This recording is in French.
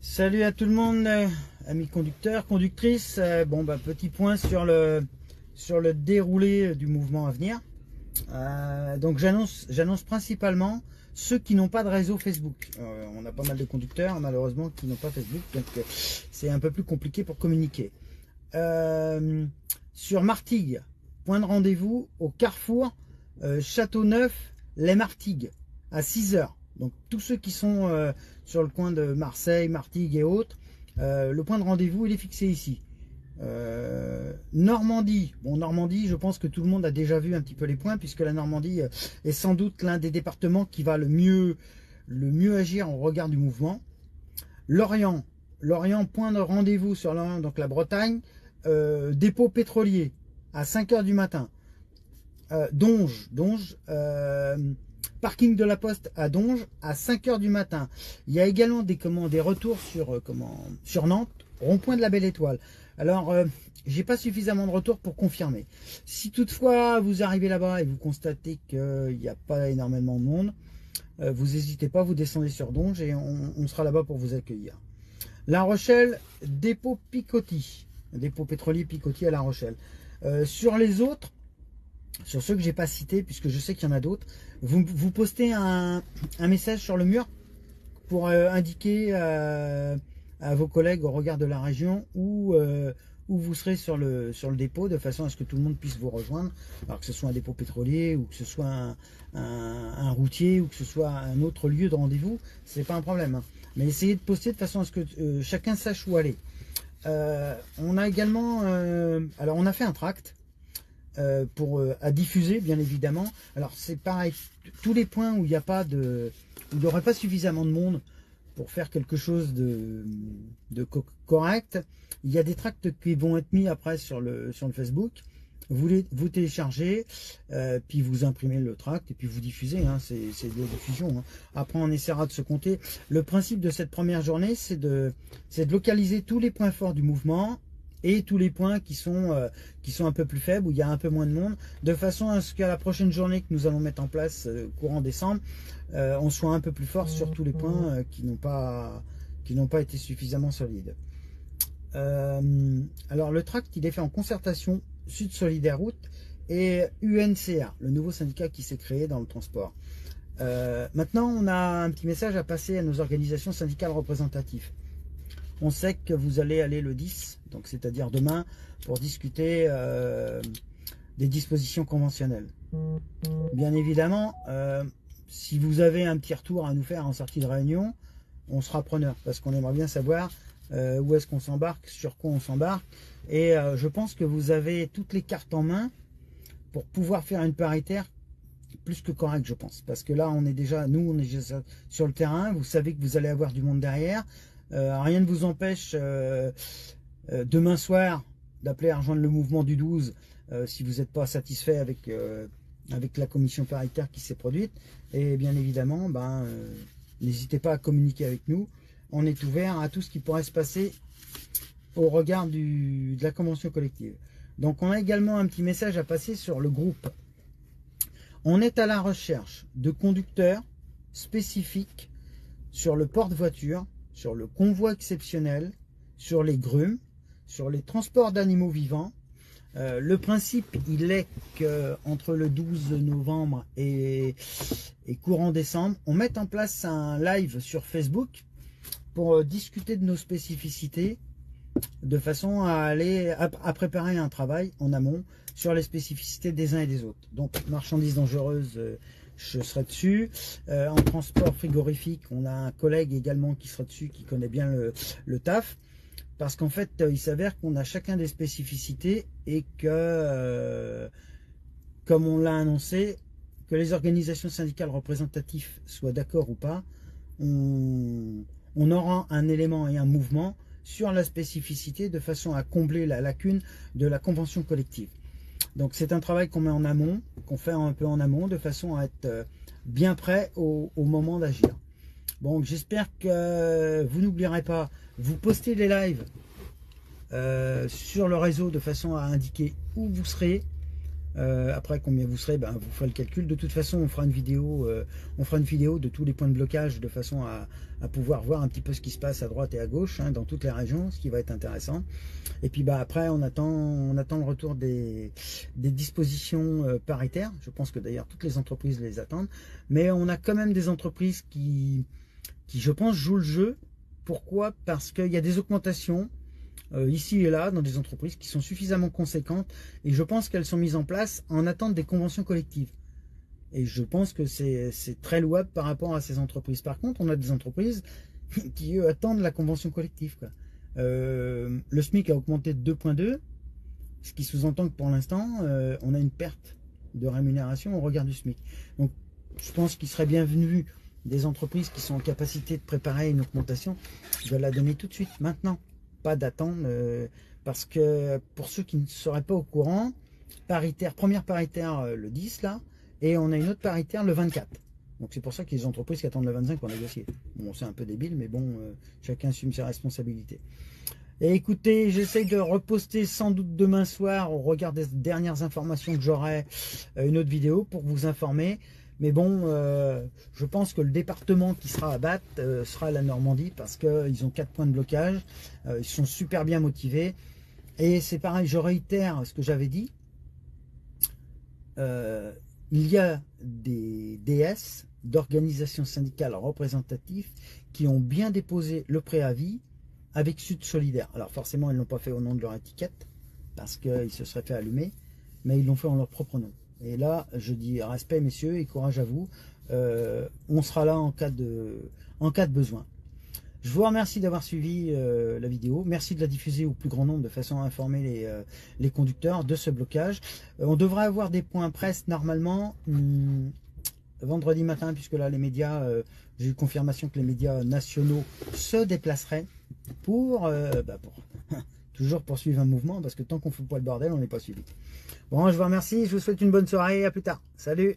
Salut à tout le monde, amis conducteurs, conductrices. Petit point sur le déroulé du mouvement à venir. Donc j'annonce principalement ceux qui n'ont pas de réseau Facebook. On a pas mal de conducteurs malheureusement qui n'ont pas Facebook, donc c'est un peu plus compliqué pour communiquer. Sur Martigues, point de rendez-vous au carrefour Châteauneuf-les Martigues à 6 h. Donc tous ceux qui sont sur le coin de Marseille, Martigues et autres, le point de rendez-vous il est fixé ici. Normandie, Normandie, je pense que tout le monde a déjà vu un petit peu les points, puisque la Normandie est sans doute l'un des départements qui va le mieux agir en regard du mouvement. Lorient, point de rendez-vous sur l'Orient, donc la Bretagne, dépôt pétrolier à 5 h du matin. Donge, parking de la Poste à Donge à 5 h du matin. Il y a également des retours sur Nantes, rond-point de la Belle Étoile. Alors, j'ai pas suffisamment de retours pour confirmer. Si toutefois vous arrivez là-bas et vous constatez qu'il n'y a pas énormément de monde, vous n'hésitez pas, vous descendez sur Donge et on sera là-bas pour vous accueillir. La Rochelle, dépôt Picoty, dépôt pétrolier Picoty à La Rochelle. Sur les autres, sur ceux que j'ai pas cités, puisque je sais qu'il y en a d'autres, vous postez un message sur le mur pour indiquer à vos collègues au regard de la région où vous serez sur le dépôt, de façon à ce que tout le monde puisse vous rejoindre, alors que ce soit un dépôt pétrolier ou que ce soit un routier ou que ce soit un autre lieu de rendez-vous, c'est pas un problème, hein. Mais essayez de poster de façon à ce que chacun sache où aller. On a également alors on a fait un tract à diffuser, bien évidemment. Alors c'est pareil, tous les points où il n'y aurait pas suffisamment de monde pour faire quelque chose de correct, il y a des tracts qui vont être mis après sur le Facebook. Vous téléchargez, puis vous imprimez le tract et puis vous diffusez, hein, c'est de la diffusion, hein. Après on essaiera de se compter. Le principe de cette première journée, c'est de localiser tous les points forts du mouvement et tous les points qui sont un peu plus faibles, où il y a un peu moins de monde, de façon à ce qu'à la prochaine journée que nous allons mettre en place courant décembre, on soit un peu plus fort sur tous les points qui n'ont pas été suffisamment solides. Alors le tract il est fait en concertation Sud Solidaire Route et UNCA, le nouveau syndicat qui s'est créé dans le transport. Maintenant on a un petit message à passer à nos organisations syndicales représentatives. On sait que vous allez aller le 10, donc c'est-à-dire demain, pour discuter des dispositions conventionnelles. Bien évidemment, si vous avez un petit retour à nous faire en sortie de réunion, on sera preneur, parce qu'on aimerait bien savoir où est-ce qu'on s'embarque, sur quoi on s'embarque. Et je pense que vous avez toutes les cartes en main pour pouvoir faire une paritaire plus que correcte, je pense. Parce que là, on est déjà sur le terrain, vous savez que vous allez avoir du monde derrière. Rien ne vous empêche demain soir d'appeler à rejoindre le mouvement du 12 si vous n'êtes pas satisfait avec la commission paritaire qui s'est produite. Et bien évidemment, n'hésitez pas à communiquer avec nous. On est ouvert à tout ce qui pourrait se passer au regard de la convention collective. Donc on a également un petit message à passer sur le groupe. On est à la recherche de conducteurs spécifiques sur le porte-voiture, sur le convoi exceptionnel, sur les grumes, sur les transports d'animaux vivants. Le principe, il est qu'entre le 12 novembre et courant décembre, on mette en place un live sur Facebook pour discuter de nos spécificités, de façon à préparer un travail en amont sur les spécificités des uns et des autres. Donc, marchandises dangereuses, je serai dessus. En transport frigorifique, on a un collègue également qui sera dessus, qui connaît bien le taf. Parce qu'en fait, il s'avère qu'on a chacun des spécificités et que, comme on l'a annoncé, que les organisations syndicales représentatives soient d'accord ou pas, on aura un élément et un mouvement sur la spécificité de façon à combler la lacune de la convention collective. Donc c'est un travail qu'on met en amont, qu'on fait un peu en amont, de façon à être bien prêt au moment d'agir. Bon, j'espère que vous n'oublierez pas, vous postez les lives sur le réseau de façon à indiquer où vous serez, Après combien vous serez, ben, vous ferez le calcul. De toute façon, on fera une vidéo de tous les points de blocage de façon à pouvoir voir un petit peu ce qui se passe à droite et à gauche, hein, dans toutes les régions, ce qui va être intéressant. Et puis bah, après, on attend le retour des dispositions paritaires. Je pense que d'ailleurs toutes les entreprises les attendent. Mais on a quand même des entreprises qui je pense, jouent le jeu. Pourquoi? Parce qu'il y a des augmentations ici et là dans des entreprises qui sont suffisamment conséquentes et je pense qu'elles sont mises en place en attente des conventions collectives. Et je pense que c'est très louable par rapport à ces entreprises. Par contre, on a des entreprises qui eux, attendent la convention collective, quoi. Le SMIC a augmenté de 2,2, ce qui sous-entend que pour l'instant, on a une perte de rémunération au regard du SMIC. Donc, je pense qu'il serait bienvenu des entreprises qui sont en capacité de préparer une augmentation, de la donner tout de suite, maintenant. Pas d'attendre, parce que pour ceux qui ne seraient pas au courant, paritaire, première paritaire le 10 là, et on a une autre paritaire le 24. Donc c'est pour ça qu'il y a des entreprises qui attendent le 25 pour négocier. Bon, c'est un peu débile, mais bon, chacun assume ses responsabilités. Et écoutez, j'essaye de reposter sans doute demain soir, au regard des dernières informations que j'aurai, une autre vidéo pour vous informer. Mais bon, je pense que le département qui sera à battre sera la Normandie parce qu'ils ont 4 points de blocage. Ils sont super bien motivés. Et c'est pareil, je réitère ce que j'avais dit. Il y a des DS, d'organisations syndicales représentatives, qui ont bien déposé le préavis avec Sud Solidaire. Alors forcément, ils ne l'ont pas fait au nom de leur étiquette parce qu'ils se seraient fait allumer, mais ils l'ont fait en leur propre nom. Et là, je dis respect, messieurs, et courage à vous. On sera là en cas de besoin. Je vous remercie d'avoir suivi la vidéo. Merci de la diffuser au plus grand nombre de façon à informer les conducteurs de ce blocage. On devrait avoir des points presse normalement vendredi matin, puisque là, les médias, j'ai eu confirmation que les médias nationaux se déplaceraient pour toujours poursuivre un mouvement, parce que tant qu'on ne fout pas le bordel, on n'est pas suivi. Bon, je vous remercie, je vous souhaite une bonne soirée, à plus tard. Salut!